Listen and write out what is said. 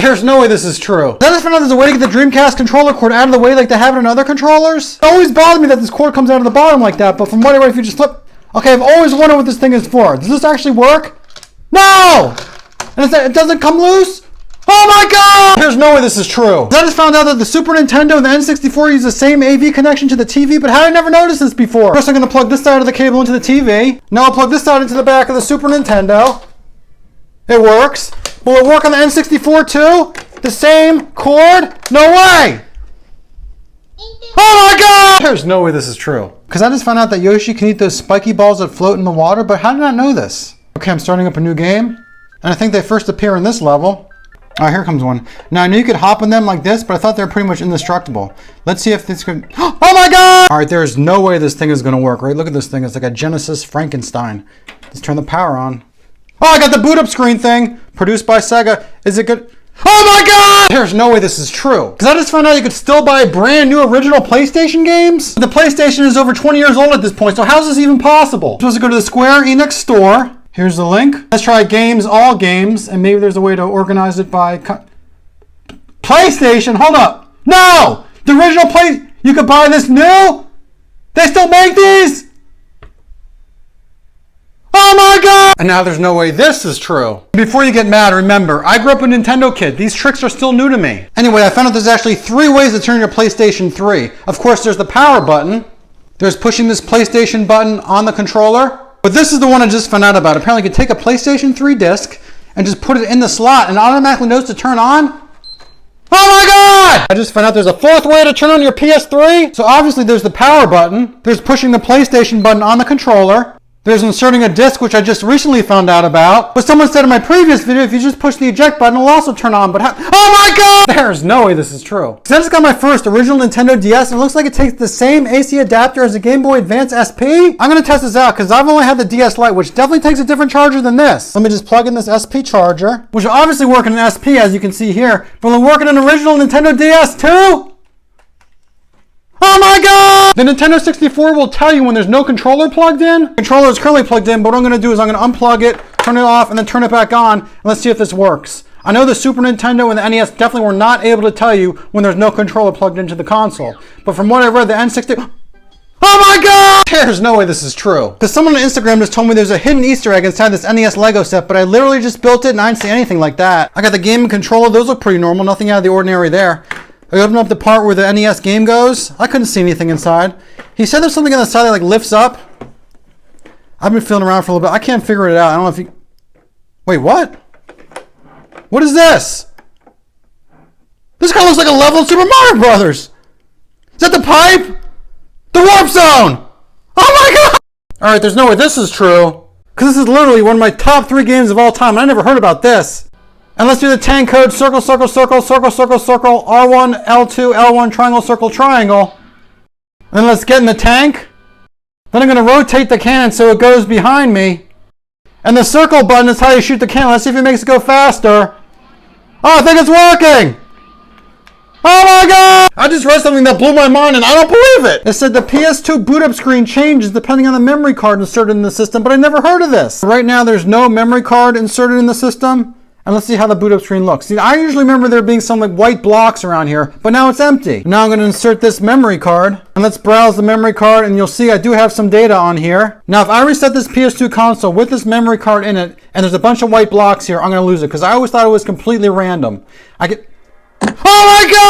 There's no way this is true. I just found out there's a way to get the Dreamcast controller cord out of the way like they have it in other controllers. It always bothered me that this cord comes out of the bottom like that, but from what I read, if you just flip... Okay, I've always wondered what this thing is for. Does this actually work? No! And it doesn't come loose? Oh my god! There's no way this is true. I just found out that the Super Nintendo and the N64 use the same AV connection to the TV, but how did I never notice this before? First I'm going to plug this side of the cable into the TV. Now I'll plug this side into the back of the Super Nintendo. It works. Will it work on the N64 too? The same cord? No way! Oh my god! There's no way this is true. Because I just found out that Yoshi can eat those spiky balls that float in the water, but how did I know this? Okay, I'm starting up a new game. And I think they first appear in this level. Oh, here comes one. Now I knew you could hop on them like this, but I thought they were pretty much indestructible. Let's see if this could... Oh my god! Alright, there's no way this thing is going to work, right? Look at this thing. It's like a Genesis Frankenstein. Let's turn the power on. Oh, I got the boot up screen thing. Produced by Sega. Is it good? Oh my god! There's no way this is true. Because I just found out you could still buy brand new original PlayStation games. The PlayStation is over 20 years old at this point, so how is this even possible? I'm supposed to go to the Square Enix store. Here's the link. Let's try games, all games, and maybe there's a way to organize it by... PlayStation? Hold up. No! The original you could buy this new? They still make these? Oh my god! And now there's no way this is true. Before you get mad, remember, I grew up a Nintendo kid. These tricks are still new to me. Anyway, I found out there's actually 3 ways to turn your PlayStation 3. Of course, there's the power button. There's pushing this PlayStation button on the controller. But this is the one I just found out about. Apparently, you can take a PlayStation 3 disc and just put it in the slot and it automatically knows to turn on. Oh my god! I just found out there's a 4th way to turn on your PS3. So obviously there's the power button. There's pushing the PlayStation button on the controller. There's inserting a disc, which I just recently found out about. But someone said in my previous video, if you just push the eject button, it'll also turn on. But oh my god! There's no way this is true. So I just got my first original Nintendo DS, and it looks like it takes the same AC adapter as the Game Boy Advance SP. I'm gonna test this out, because I've only had the DS Lite, which definitely takes a different charger than this. Let me just plug in this SP charger, which will obviously work in an SP, as you can see here. But will it work in an original Nintendo DS too? Oh my god! The Nintendo 64 will tell you when there's no controller plugged in. The controller is currently plugged in, but what I'm going to do is I'm going to unplug it, turn it off, and then turn it back on, and let's see if this works. I know the Super Nintendo and the NES definitely were not able to tell you when there's no controller plugged into the console. But from what I read, the N64... Oh my god! There's no way this is true. Because someone on Instagram just told me there's a hidden Easter egg inside this NES Lego set, but I literally just built it and I didn't see anything like that. I got the game and controller. Those look pretty normal. Nothing out of the ordinary there. I opened up the part where the NES game goes. I couldn't see anything inside. He said there's something on the side that like lifts up. I've been feeling around for a little bit. I can't figure it out. I don't know if you... Wait, what? What is this? This guy looks like a level in Super Mario Brothers. Is that the pipe? The warp zone! Oh my god! Alright, there's no way this is true. Because this is literally one of my top 3 games of all time. And I never heard about this. And let's do the tank code, circle, circle, circle, circle, circle, circle, R1, L2, L1, triangle, circle, triangle. And then let's get in the tank. Then I'm going to rotate the cannon so it goes behind me. And the circle button is how you shoot the cannon. Let's see if it makes it go faster. Oh, I think it's working. Oh my god! I just read something that blew my mind and I don't believe it. It said the PS2 boot up screen changes depending on the memory card inserted in the system, but I never heard of this. Right now there's no memory card inserted in the system. And let's see how the boot up screen looks. See, I usually remember there being some like white blocks around here, but now it's empty. Now I'm going to insert this memory card and let's browse the memory card and you'll see I do have some data on here. Now if I reset this PS2 console with this memory card in it and there's a bunch of white blocks here, I'm going to lose it because I always thought it was completely random. Oh my god!